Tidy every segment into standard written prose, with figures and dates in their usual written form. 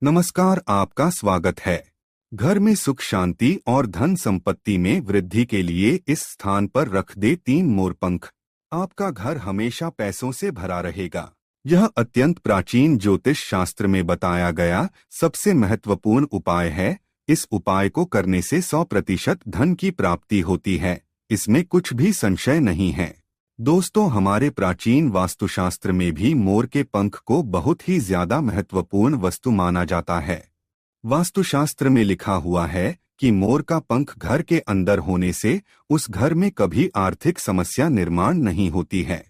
नमस्कार, आपका स्वागत है। घर में सुख शांति और धन संपत्ति में वृद्धि के लिए इस स्थान पर रख दे 3 मोरपंख। आपका घर हमेशा पैसों से भरा रहेगा। यह अत्यंत प्राचीन ज्योतिष शास्त्र में बताया गया सबसे महत्वपूर्ण उपाय है। इस उपाय को करने से 100% धन की प्राप्ति होती है, इसमें कुछ भी संशय नहीं है। दोस्तों, हमारे प्राचीन वास्तुशास्त्र में भी मोर के पंख को बहुत ही ज्यादा महत्वपूर्ण वस्तु माना जाता है। वास्तुशास्त्र में लिखा हुआ है कि मोर का पंख घर के अंदर होने से उस घर में कभी आर्थिक समस्या निर्माण नहीं होती है।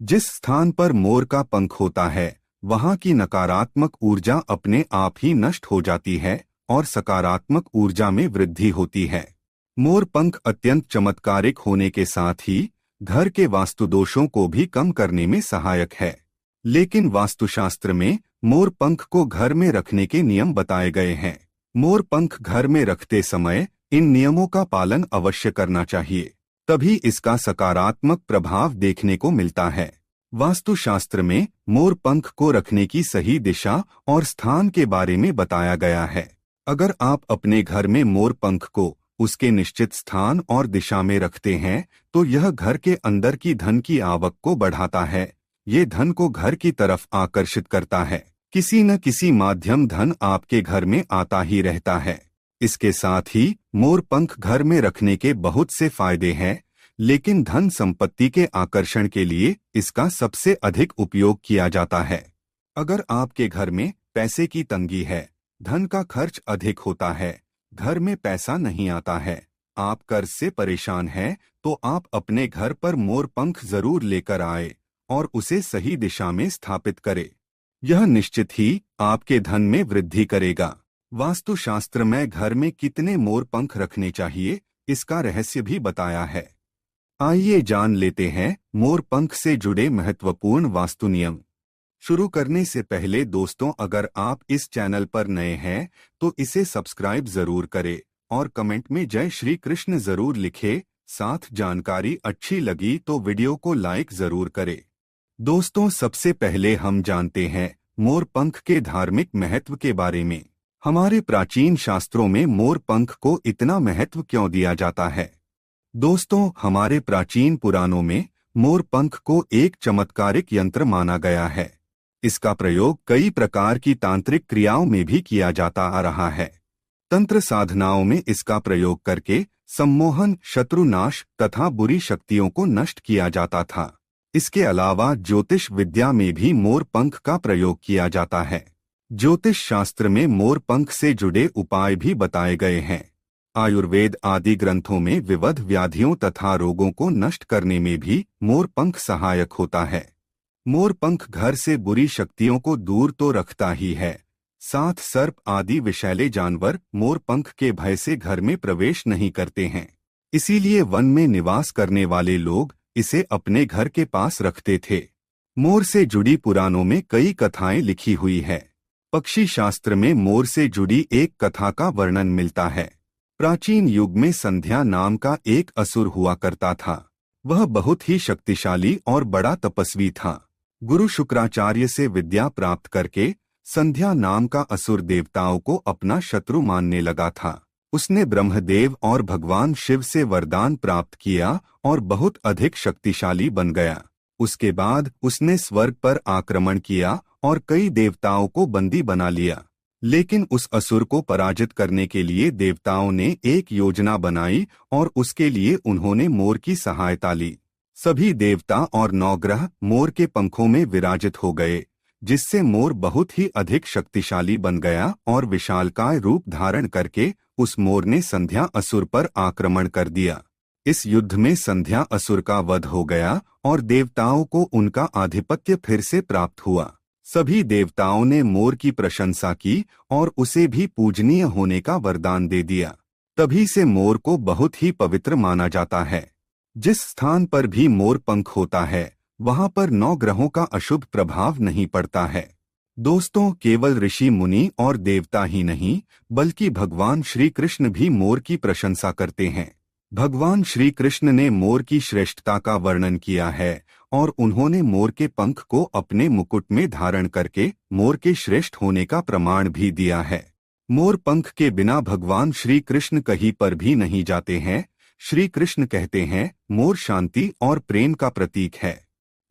जिस स्थान पर मोर का पंख होता है, वहां की नकारात्मक ऊर्जा अपने आप ही नष्ट हो जाती है और सकारात्मक ऊर्जा में वृद्धि होती है। मोर पंख अत्यंत चमत्कारिक होने के साथ ही घर के वास्तु दोषों को भी कम करने में सहायक है। लेकिन वास्तुशास्त्र में मोर पंख को घर में रखने के नियम बताए गए हैं। मोर पंख घर में रखते समय इन नियमों का पालन अवश्य करना चाहिए, तभी इसका सकारात्मक प्रभाव देखने को मिलता है। वास्तुशास्त्र में मोर पंख को रखने की सही दिशा और स्थान के बारे में बताया गया है। अगर आप अपने घर में मोर पंख को उसके निश्चित स्थान और दिशा में रखते हैं तो यह घर के अंदर की धन की आवक को बढ़ाता है। ये धन को घर की तरफ आकर्षित करता है। किसी न किसी माध्यम धन आपके घर में आता ही रहता है। इसके साथ ही मोर पंख घर में रखने के बहुत से फायदे हैं, लेकिन धन संपत्ति के आकर्षण के लिए इसका सबसे अधिक उपयोग किया जाता है। अगर आपके घर में पैसे की तंगी है, धन का खर्च अधिक होता है, घर में पैसा नहीं आता है, आप कर्ज से परेशान हैं, तो आप अपने घर पर मोर पंख जरूर लेकर आए और उसे सही दिशा में स्थापित करें। यह निश्चित ही आपके धन में वृद्धि करेगा। वास्तुशास्त्र में घर में कितने मोर पंख रखने चाहिए, इसका रहस्य भी बताया है। आइए जान लेते हैं मोर पंख से जुड़े महत्वपूर्ण वास्तु नियम। शुरू करने से पहले दोस्तों, अगर आप इस चैनल पर नए हैं तो इसे सब्सक्राइब जरूर करें और कमेंट में जय श्री कृष्ण जरूर लिखें। साथ जानकारी अच्छी लगी तो वीडियो को लाइक जरूर करें। दोस्तों, सबसे पहले हम जानते हैं मोर पंख के धार्मिक महत्व के बारे में। हमारे प्राचीन शास्त्रों में मोर पंख को इतना महत्व क्यों दिया जाता है? दोस्तों, हमारे प्राचीन पुराणों में मोर पंख को एक चमत्कारिक यंत्र माना गया है। इसका प्रयोग कई प्रकार की तांत्रिक क्रियाओं में भी किया जाता आ रहा है। तंत्र साधनाओं में इसका प्रयोग करके सम्मोहन, शत्रुनाश तथा बुरी शक्तियों को नष्ट किया जाता था। इसके अलावा ज्योतिष विद्या में भी मोर पंख का प्रयोग किया जाता है। ज्योतिष शास्त्र में मोर पंख से जुड़े उपाय भी बताए गए हैं। आयुर्वेद आदि ग्रंथों में विविध व्याधियों तथा रोगों को नष्ट करने में भी मोर पंख सहायक होता है। मोर पंख घर से बुरी शक्तियों को दूर तो रखता ही है, साथ सर्प आदि विषैले जानवर मोर पंख के भय से घर में प्रवेश नहीं करते हैं। इसीलिए वन में निवास करने वाले लोग इसे अपने घर के पास रखते थे। मोर से जुड़ी पुराणों में कई कथाएं लिखी हुई है। पक्षी शास्त्र में मोर से जुड़ी एक कथा का वर्णन मिलता है। प्राचीन युग में संध्या नाम का एक असुर हुआ करता था। वह बहुत ही शक्तिशाली और बड़ा तपस्वी था। गुरु शुक्राचार्य से विद्या प्राप्त करके संध्या नाम का असुर देवताओं को अपना शत्रु मानने लगा था। उसने ब्रह्मदेव और भगवान शिव से वरदान प्राप्त किया और बहुत अधिक शक्तिशाली बन गया। उसके बाद उसने स्वर्ग पर आक्रमण किया और कई देवताओं को बंदी बना लिया। लेकिन उस असुर को पराजित करने के लिए देवताओं ने एक योजना बनाई और उसके लिए उन्होंने मोर की सहायता ली। सभी देवता और नवग्रह मोर के पंखों में विराजित हो गए, जिससे मोर बहुत ही अधिक शक्तिशाली बन गया और विशालकाय रूप धारण करके उस मोर ने संध्या असुर पर आक्रमण कर दिया। इस युद्ध में संध्या असुर का वध हो गया और देवताओं को उनका आधिपत्य फिर से प्राप्त हुआ। सभी देवताओं ने मोर की प्रशंसा की और उसे भी पूजनीय होने का वरदान दे दिया। तभी से मोर को बहुत ही पवित्र माना जाता है। जिस स्थान पर भी मोर पंख होता है, वहां पर 9 ग्रहों का अशुभ प्रभाव नहीं पड़ता है। दोस्तों, केवल ऋषि मुनि और देवता ही नहीं, बल्कि भगवान श्री कृष्ण भी मोर की प्रशंसा करते हैं। भगवान श्री कृष्ण ने मोर की श्रेष्ठता का वर्णन किया है और उन्होंने मोर के पंख को अपने मुकुट में धारण करके मोर के श्रेष्ठ होने का प्रमाण भी दिया है। मोर पंख के बिना भगवान श्री कृष्ण कहीं पर भी नहीं जाते हैं। श्री कृष्ण कहते हैं, मोर शांति और प्रेम का प्रतीक है।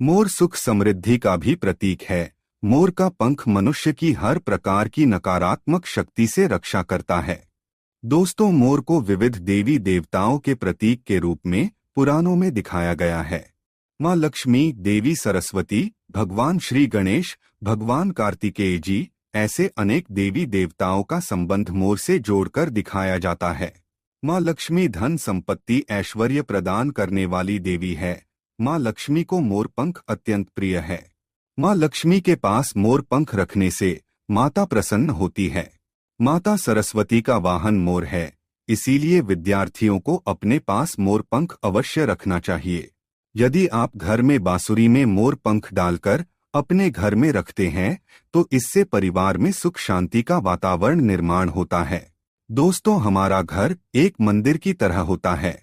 मोर सुख समृद्धि का भी प्रतीक है। मोर का पंख मनुष्य की हर प्रकार की नकारात्मक शक्ति से रक्षा करता है। दोस्तों, मोर को विविध देवी देवताओं के प्रतीक के रूप में पुराणों में दिखाया गया है। माँ लक्ष्मी, देवी सरस्वती, भगवान श्री गणेश, भगवान कार्तिकेय जी, ऐसे अनेक देवी देवताओं का संबंध मोर से जोड़कर दिखाया जाता है। माँ लक्ष्मी धन संपत्ति ऐश्वर्य प्रदान करने वाली देवी है। माँ लक्ष्मी को मोर पंख अत्यंत प्रिय है। माँ लक्ष्मी के पास मोर पंख रखने से माता प्रसन्न होती है। माता सरस्वती का वाहन मोर है, इसीलिए विद्यार्थियों को अपने पास मोर पंख अवश्य रखना चाहिए। यदि आप घर में बांसुरी में मोर पंख डालकर अपने घर में रखते हैं तो इससे परिवार में सुख शांति का वातावरण निर्माण होता है। दोस्तों, हमारा घर एक मंदिर की तरह होता है।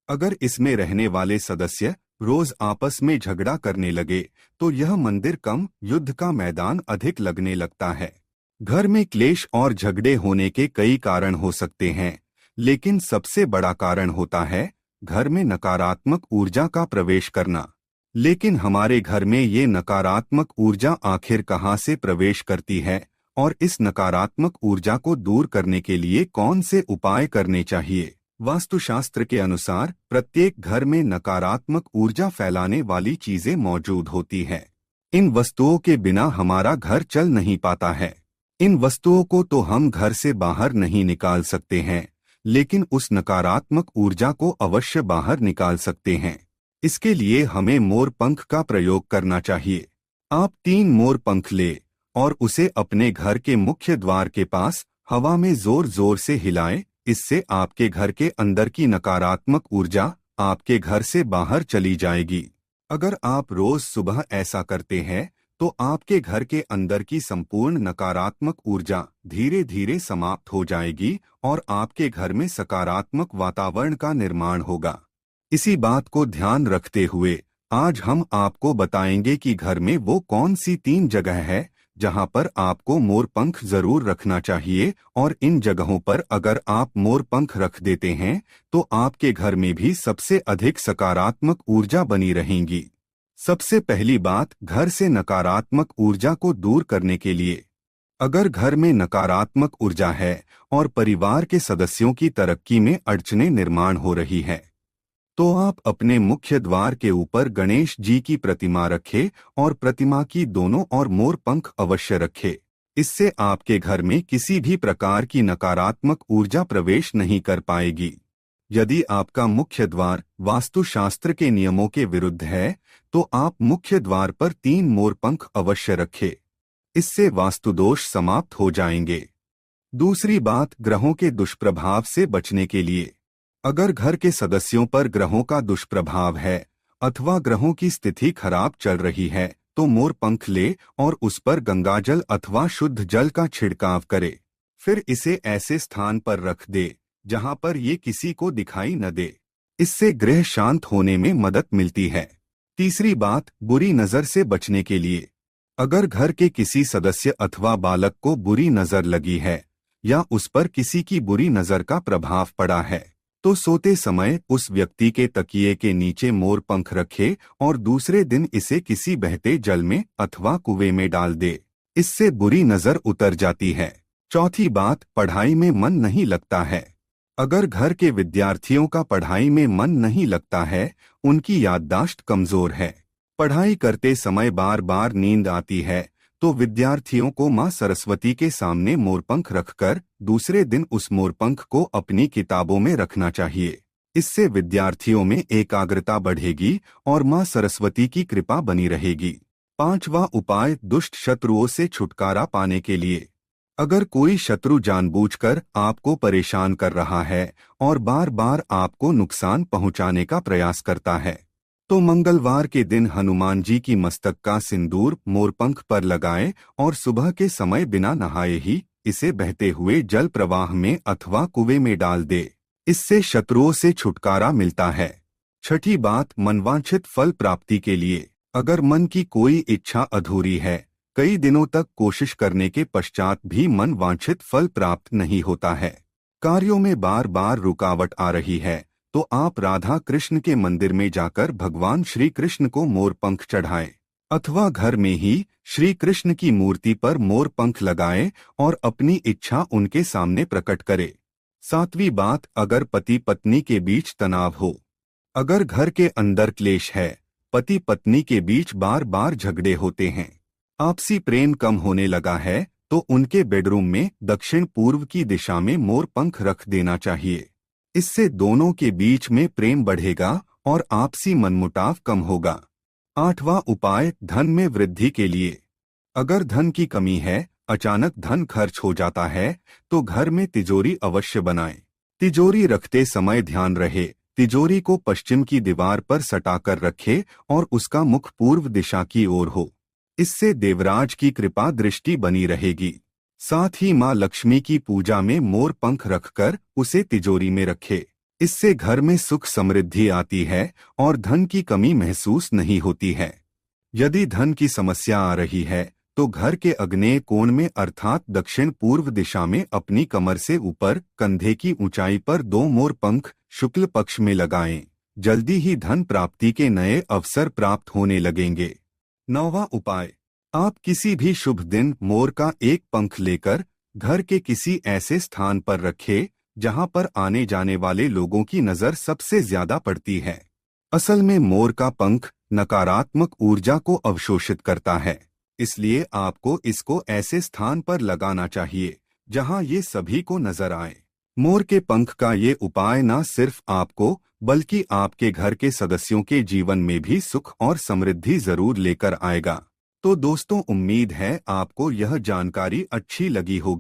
अगर इसमें रहने वाले सदस्य रोज आपस में झगड़ा करने लगे तो यह मंदिर कम, युद्ध का मैदान अधिक लगने लगता है। घर में क्लेश और झगड़े होने के कई कारण हो सकते हैं, लेकिन सबसे बड़ा कारण होता है घर में नकारात्मक ऊर्जा का प्रवेश करना। लेकिन हमारे घर में ये नकारात्मक ऊर्जा आखिर कहाँ से प्रवेश करती है और इस नकारात्मक ऊर्जा को दूर करने के लिए कौन से उपाय करने चाहिए? वास्तुशास्त्र के अनुसार प्रत्येक घर में नकारात्मक ऊर्जा फैलाने वाली चीजें मौजूद होती है। इन वस्तुओं के बिना हमारा घर चल नहीं पाता है। इन वस्तुओं को तो हम घर से बाहर नहीं निकाल सकते हैं, लेकिन उस नकारात्मक ऊर्जा को अवश्य बाहर निकाल सकते हैं। इसके लिए हमें मोर पंख का प्रयोग करना चाहिए। आप 3 मोर पंख ले और उसे अपने घर के मुख्य द्वार के पास हवा में जोर जोर से हिलाएं। इससे आपके घर के अंदर की नकारात्मक ऊर्जा आपके घर से बाहर चली जाएगी। अगर आप रोज सुबह ऐसा करते हैं तो आपके घर के अंदर की संपूर्ण नकारात्मक ऊर्जा धीरे धीरे समाप्त हो जाएगी और आपके घर में सकारात्मक वातावरण का निर्माण होगा। इसी बात को ध्यान रखते हुए आज हम आपको बताएंगे कि घर में वो कौन सी 3 जगह है जहां पर आपको मोर पंख जरूर रखना चाहिए, और इन जगहों पर अगर आप मोर पंख रख देते हैं तो आपके घर में भी सबसे अधिक सकारात्मक ऊर्जा बनी रहेंगी। सबसे पहली बात, घर से नकारात्मक ऊर्जा को दूर करने के लिए अगर घर में नकारात्मक ऊर्जा है और परिवार के सदस्यों की तरक्की में अड़चनें निर्माण हो रही है तो आप अपने मुख्य द्वार के ऊपर गणेश जी की प्रतिमा रखें और प्रतिमा की दोनों ओर मोर पंख अवश्य रखें। इससे आपके घर में किसी भी प्रकार की नकारात्मक ऊर्जा प्रवेश नहीं कर पाएगी। यदि आपका मुख्य द्वार वास्तुशास्त्र के नियमों के विरुद्ध है तो आप मुख्य द्वार पर 3 मोर पंख अवश्य रखें। इससे वास्तुदोष समाप्त हो जाएंगे। दूसरी बात, ग्रहों के दुष्प्रभाव से बचने के लिए अगर घर के सदस्यों पर ग्रहों का दुष्प्रभाव है अथवा ग्रहों की स्थिति खराब चल रही है तो मोर पंख ले और उस पर गंगाजल अथवा शुद्ध जल का छिड़काव करे। फिर इसे ऐसे स्थान पर रख दे जहां पर ये किसी को दिखाई न दे। इससे गृह शांत होने में मदद मिलती है। तीसरी बात, बुरी नजर से बचने के लिए अगर घर के किसी सदस्य अथवा बालक को बुरी नजर लगी है या उस पर किसी की बुरी नजर का प्रभाव पड़ा है तो सोते समय उस व्यक्ति के तकिए के नीचे मोर पंख रखे और दूसरे दिन इसे किसी बहते जल में अथवा कुएं में डाल दे। इससे बुरी नजर उतर जाती है। चौथी बात, पढ़ाई में मन नहीं लगता है अगर घर के विद्यार्थियों का पढ़ाई में मन नहीं लगता है, उनकी याददाश्त कमजोर है, पढ़ाई करते समय बार बार नींद आती है तो विद्यार्थियों को मां सरस्वती के सामने मोरपंख रखकर दूसरे दिन उस मोरपंख को अपनी किताबों में रखना चाहिए। इससे विद्यार्थियों में एकाग्रता बढ़ेगी और मां सरस्वती की कृपा बनी रहेगी। 5वां उपाय, दुष्ट शत्रुओं से छुटकारा पाने के लिए अगर कोई शत्रु जानबूझकर आपको परेशान कर रहा है और बार बार आपको नुकसान पहुंचाने का प्रयास करता है तो मंगलवार के दिन हनुमान जी की मस्तक का सिंदूर मोरपंख पर लगाएं और सुबह के समय बिना नहाए ही इसे बहते हुए जल प्रवाह में अथवा कुएं में डाल दे। इससे शत्रुओं से छुटकारा मिलता है। छठी बात, मनवांछित फल प्राप्ति के लिए। अगर मन की कोई इच्छा अधूरी है, कई दिनों तक कोशिश करने के पश्चात भी मन वांछित फल प्राप्त नहीं होता है, कार्यों में बार बार रुकावट आ रही है, तो आप राधा कृष्ण के मंदिर में जाकर भगवान श्री कृष्ण को मोरपंख चढ़ाएं, अथवा घर में ही श्री कृष्ण की मूर्ति पर मोरपंख लगाएं और अपनी इच्छा उनके सामने प्रकट करें। सातवीं बात, अगर पति पत्नी के बीच तनाव हो, अगर घर के अंदर क्लेश है, पति पत्नी के बीच बार बार झगड़े होते हैं, आपसी प्रेम कम होने लगा है, तो उनके बेडरूम में दक्षिण पूर्व की दिशा में मोरपंख रख देना चाहिए। इससे दोनों के बीच में प्रेम बढ़ेगा और आपसी मनमुटाव कम होगा। आठवां उपाय, धन में वृद्धि के लिए। अगर धन की कमी है, अचानक धन खर्च हो जाता है, तो घर में तिजोरी अवश्य बनाएं। तिजोरी रखते समय ध्यान रहे, तिजोरी को पश्चिम की दीवार पर सटाकर रखे और उसका मुख पूर्व दिशा की ओर हो। इससे देवराज की कृपा दृष्टि बनी रहेगी। साथ ही मां लक्ष्मी की पूजा में मोर पंख रखकर उसे तिजोरी में रखे। इससे घर में सुख समृद्धि आती है और धन की कमी महसूस नहीं होती है। यदि धन की समस्या आ रही है, तो घर के अग्नेय कोण में अर्थात दक्षिण पूर्व दिशा में अपनी कमर से ऊपर कंधे की ऊंचाई पर 2 मोर पंख शुक्ल पक्ष में लगाएं। जल्दी ही धन प्राप्ति के नए अवसर प्राप्त होने लगेंगे। 9वां उपाय, आप किसी भी शुभ दिन मोर का एक पंख लेकर घर के किसी ऐसे स्थान पर रखें जहां पर आने जाने वाले लोगों की नजर सबसे ज्यादा पड़ती है। असल में मोर का पंख नकारात्मक ऊर्जा को अवशोषित करता है, इसलिए आपको इसको ऐसे स्थान पर लगाना चाहिए जहां ये सभी को नजर आए। मोर के पंख का ये उपाय न सिर्फ आपको बल्कि आपके घर के सदस्यों के जीवन में भी सुख और समृद्धि जरूर लेकर आएगा। तो दोस्तों, उम्मीद है आपको यह जानकारी अच्छी लगी होगी।